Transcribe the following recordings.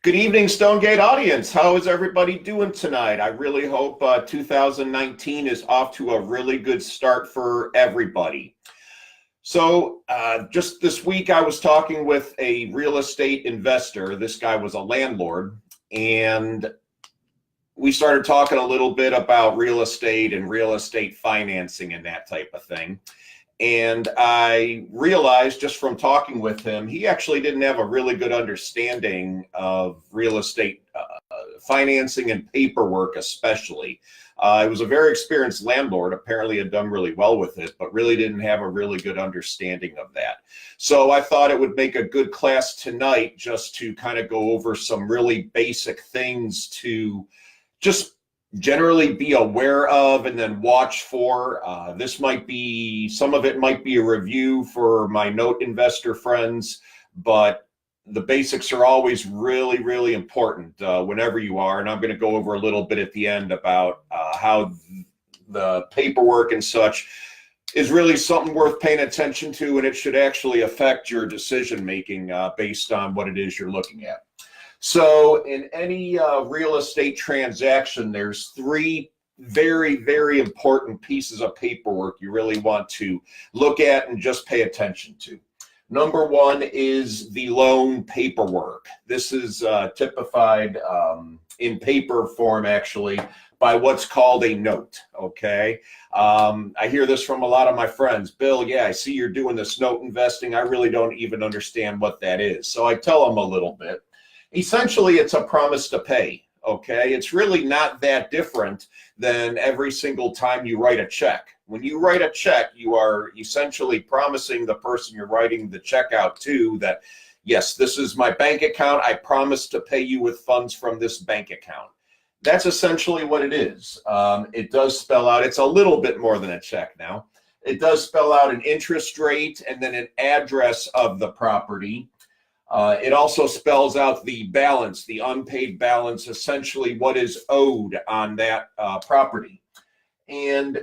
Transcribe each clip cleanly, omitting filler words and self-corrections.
Good evening, Stonegate audience. How is everybody doing tonight? I really hope 2019 is off to a really good start for everybody. So just this week, I was talking with a real estate investor. This guy was a landlord, and we started talking a little bit about real estate and real estate financing and that type of thing. And I realized just from talking with him, he actually didn't have a really good understanding of real estate financing and paperwork, especially. He was a very experienced landlord, apparently had done really well with it, but really didn't have a really good understanding of that. So I thought it would make a good class tonight just to kind of go over some really basic things to just generally be aware of and then watch for. This might be, some of it might be a review for my note investor friends, but the basics are always really, really important whenever you are. And I'm going to go over a little bit at the end about how the paperwork and such is really something worth paying attention to, and it should actually affect your decision making based on what it is you're looking at. So in any real estate transaction, there's three very, very important pieces of paperwork you really want to look at and just pay attention to. Number one is the loan paperwork. This is typified in paper form, actually, by what's called a note, okay? I hear this from a lot of my friends. Bill, yeah, I see you're doing this note investing. I really don't even understand what that is. So I tell them a little bit. Essentially, it's a promise to pay, okay? It's really not that different than every single time you write a check. When you write a check, you are essentially promising the person you're writing the check out to that, yes, this is my bank account. I promise to pay you with funds from this bank account. That's essentially what it is. It does spell out, it's a little bit more than a check now. It does spell out an interest rate and then an address of the property. It also spells out the balance, the unpaid balance, essentially what is owed on that property. And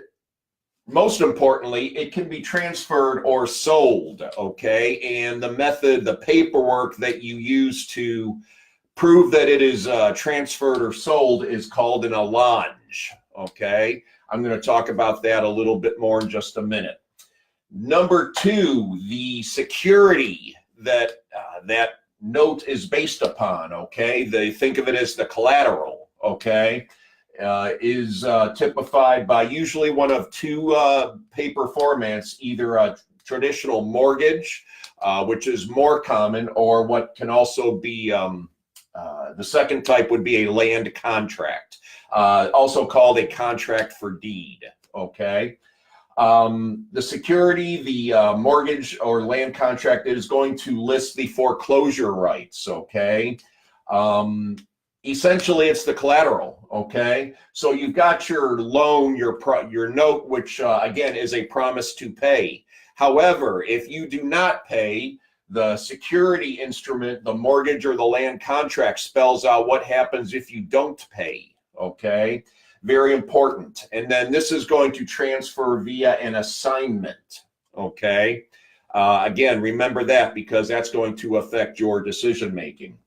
most importantly, it can be transferred or sold, okay? And the method, the paperwork that you use to prove that it is transferred or sold is called an allonge, okay? I'm going to talk about that a little bit more in just a minute. Number two, the security that that note is based upon, okay? They think of it as the collateral, okay? Is typified by usually one of two paper formats, either a traditional mortgage, which is more common, or what can also be, the second type would be a land contract, also called a contract for deed, okay? The security, the mortgage or land contract is going to list the foreclosure rights, okay? Essentially, it's the collateral, okay? So you've got your loan, your note, which again is a promise to pay. However, if you do not pay, the security instrument, the mortgage or the land contract spells out what happens if you don't pay, okay? Very important. And then this is going to transfer via an assignment, okay? Again, remember that because that's going to affect your decision making.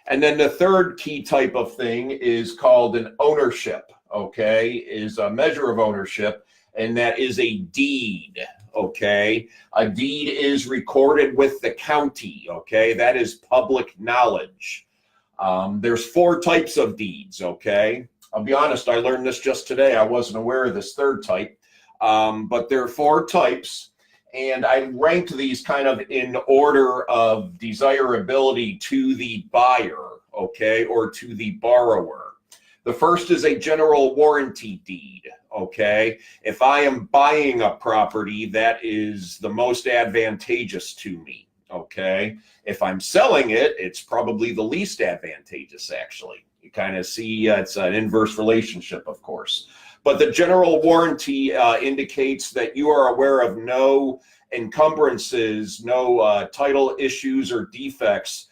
And then the third key type of thing is called an ownership, okay? Is a measure of ownership, and that is a deed, okay? A deed is recorded with the county, okay? That is public knowledge. There's four types of deeds, okay? I'll be honest, I learned this just today. I wasn't aware of this third type, but there are four types, and I ranked these kind of in order of desirability to the buyer, okay, or to the borrower. The first is a general warranty deed, okay? If I am buying a property, that is the most advantageous to me, okay? If I'm selling it, it's probably the least advantageous, actually. You kind of see it's an inverse relationship, of course. But the general warranty indicates that you are aware of no encumbrances, no title issues or defects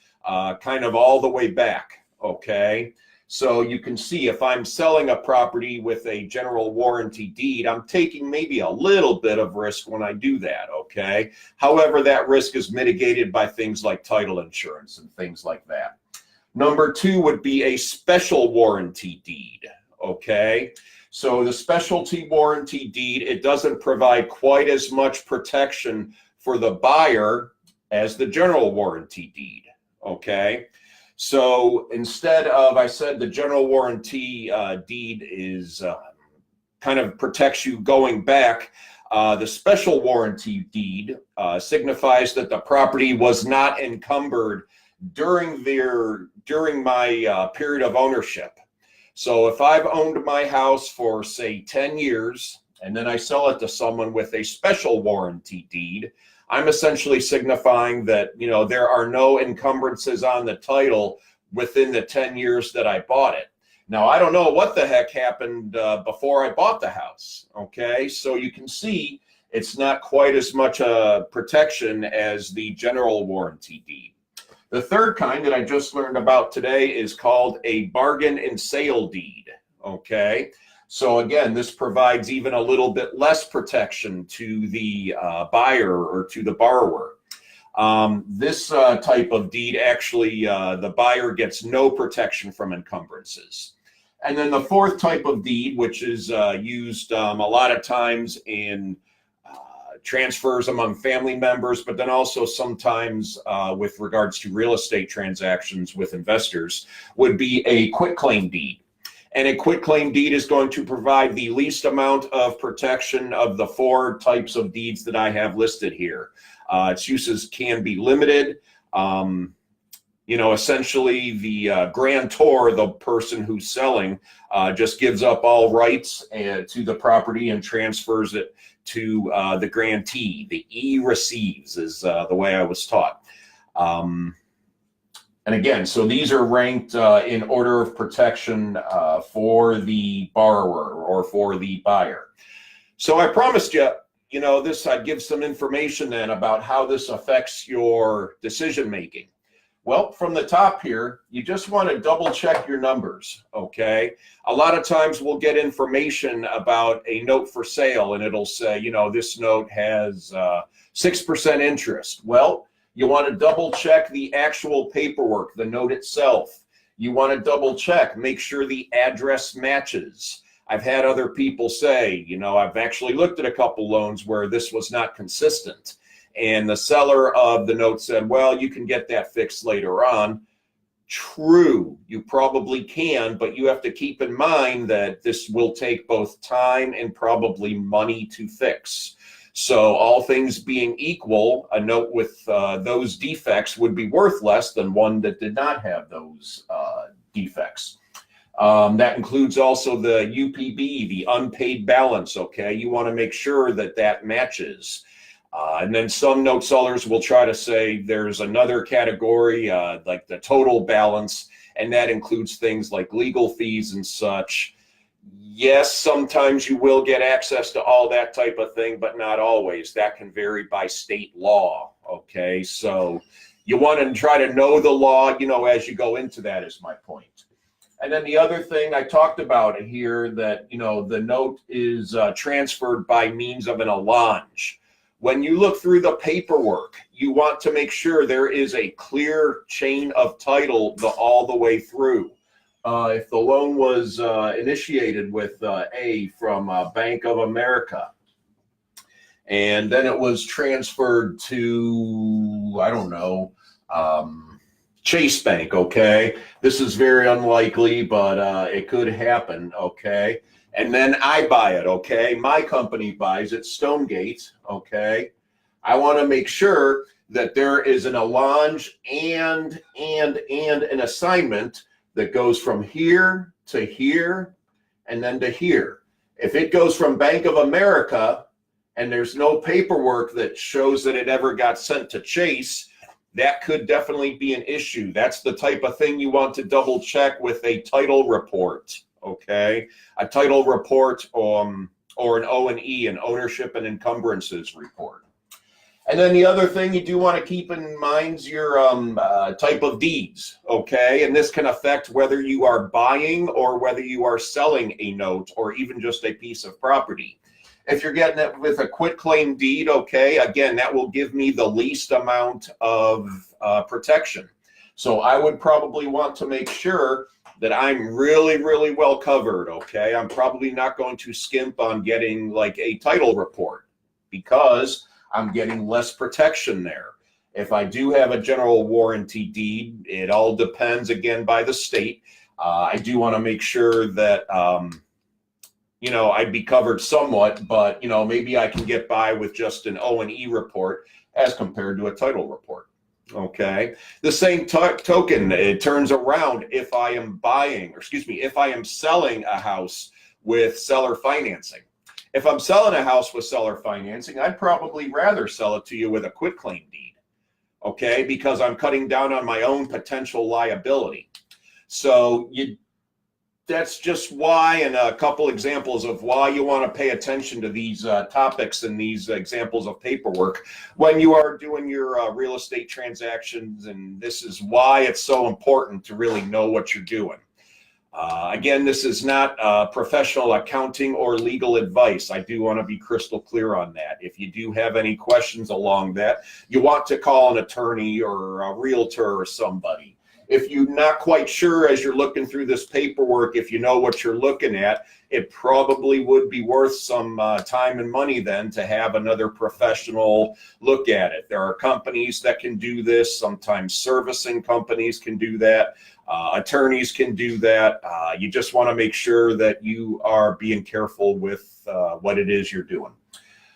kind of all the way back, okay? So you can see if I'm selling a property with a general warranty deed, I'm taking maybe a little bit of risk when I do that, okay? However, that risk is mitigated by things like title insurance and things like that. Number two would be a special warranty deed, okay? So the specialty warranty deed, it doesn't provide quite as much protection for the buyer as the general warranty deed, okay? So instead of, I said the general warranty deed is kind of protects you going back, the special warranty deed signifies that the property was not encumbered during my period of ownership. So if I've owned my house for, say, 10 years, and then I sell it to someone with a special warranty deed, I'm essentially signifying that, you know, there are no encumbrances on the title within the 10 years that I bought it. Now, I don't know what the heck happened before I bought the house, okay? So you can see it's not quite as much a protection as the general warranty deed. The third kind that I just learned about today is called a bargain and sale deed, okay? So again, this provides even a little bit less protection to the buyer or to the borrower. This type of deed, actually, the buyer gets no protection from encumbrances. And then the fourth type of deed, which is used a lot of times in transfers among family members, but then also sometimes with regards to real estate transactions with investors, would be a quitclaim deed. And a quitclaim deed is going to provide the least amount of protection of the four types of deeds that I have listed here. Its uses can be limited. You know, essentially the grantor, the person who's selling, just gives up all rights to the property and transfers it to the grantee. The E receives is the way I was taught. And again, so these are ranked in order of protection for the borrower or for the buyer. So I promised you, you know, I'd give some information then about how this affects your decision making. Well, from the top here, you just want to double check your numbers, okay? A lot of times we'll get information about a note for sale and it'll say, you know, this note has 6% interest. Well, you want to double check the actual paperwork, the note itself. You want to double check, make sure the address matches. I've had other people say, you know, I've actually looked at a couple loans where this was not consistent. And the seller of the note said, well, you can get that fixed later on. True, you probably can, but you have to keep in mind that this will take both time and probably money to fix. So all things being equal, a note with those defects would be worth less than one that did not have those defects. That includes also the UPB, the unpaid balance, okay? You want to make sure that that matches. And then some note sellers will try to say there's another category, like the total balance, and that includes things like legal fees and such. Yes, sometimes you will get access to all that type of thing, but not always. That can vary by state law, okay? So you want to try to know the law, you know, as you go into that is my point. And then the other thing I talked about here that, you know, the note is transferred by means of an allonge. When you look through the paperwork, you want to make sure there is a clear chain of title all the way through. If the loan was initiated with A from Bank of America, and then it was transferred to, I don't know, Chase Bank, okay? This is very unlikely, but it could happen, okay? And then I buy it, okay? My company buys it, Stonegate, okay? I want to make sure that there is an allonge and an assignment that goes from here to here and then to here. If it goes from Bank of America and there's no paperwork that shows that it ever got sent to Chase, that could definitely be an issue. That's the type of thing you want to double check with a title report, okay? A title report or an O&E, an ownership and encumbrances report. And then the other thing you do want to keep in mind is your type of deeds, okay? And this can affect whether you are buying or whether you are selling a note or even just a piece of property. If you're getting it with a quitclaim deed, okay, again, that will give me the least amount of protection. So I would probably want to make sure that I'm really, really well covered, okay? I'm probably not going to skimp on getting like a title report because I'm getting less protection there. If I do have a general warranty deed, it all depends, again, by the state. I do want to make sure that, you know, I'd be covered somewhat, but, you know, maybe I can get by with just an O&E report as compared to a title report. Okay. The same token, it turns around if I am buying, or excuse me, if I am selling a house with seller financing. If I'm selling a house with seller financing, I'd probably rather sell it to you with a quitclaim deed. Okay. Because I'm cutting down on my own potential liability. So that's just why, and a couple examples of why you want to pay attention to these topics and these examples of paperwork when you are doing your real estate transactions. And this is why it's so important to really know what you're doing. Again, this is not professional accounting or legal advice. I do want to be crystal clear on that. If you do have any questions along that, you want to call an attorney or a realtor or somebody. If you're not quite sure as you're looking through this paperwork, if you know what you're looking at, it probably would be worth some time and money then to have another professional look at it. There are companies that can do this. Sometimes servicing companies can do that. Attorneys can do that. You just want to make sure that you are being careful with what it is you're doing.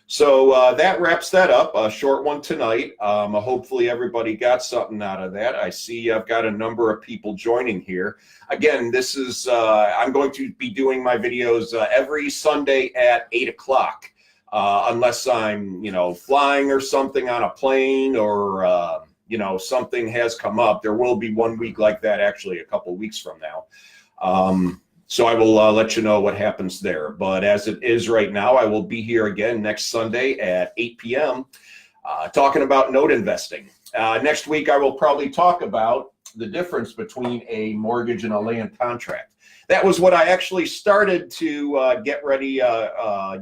So that wraps that up. A short one tonight. Hopefully everybody got something out of that. I see I've got a number of people joining here. Again, this is, I'm going to be doing my videos every Sunday at 8 o'clock, unless I'm, you know, flying or something on a plane or, you know, something has come up. There will be 1 week like that, actually, a couple weeks from now. So I will let you know what happens there. But as it is right now, I will be here again next Sunday at 8 p.m. Talking about note investing. Next week, I will probably talk about the difference between a mortgage and a land contract. That was what I actually started to get ready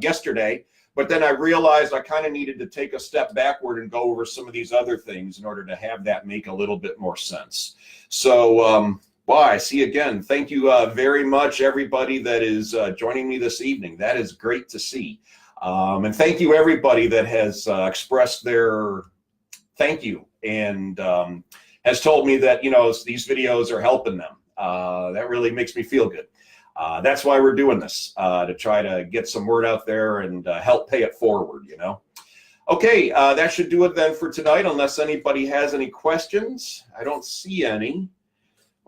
yesterday. But then I realized I kind of needed to take a step backward and go over some of these other things in order to have that make a little bit more sense. So, well, I see again. Thank you very much, everybody that is joining me this evening. That is great to see. And thank you, everybody that has expressed their thank you and has told me that, you know, these videos are helping them. That really makes me feel good. That's why we're doing this, to try to get some word out there and help pay it forward, you know. Okay, that should do it then for tonight, unless anybody has any questions. I don't see any.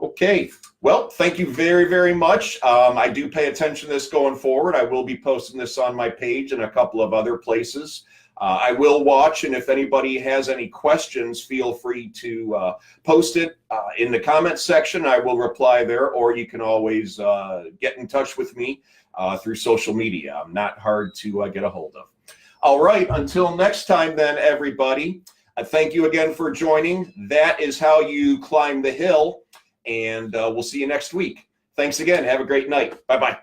Okay, well, thank you very, very much. I do pay attention to this going forward. I will be posting this on my page and a couple of other places. I will watch, and if anybody has any questions, feel free to post it in the comments section. I will reply there, or you can always get in touch with me through social media. I'm not hard to get a hold of. All right, until next time then, everybody, thank you again for joining. That is how you climb the hill. And we'll see you next week. Thanks again. Have a great night. Bye-bye.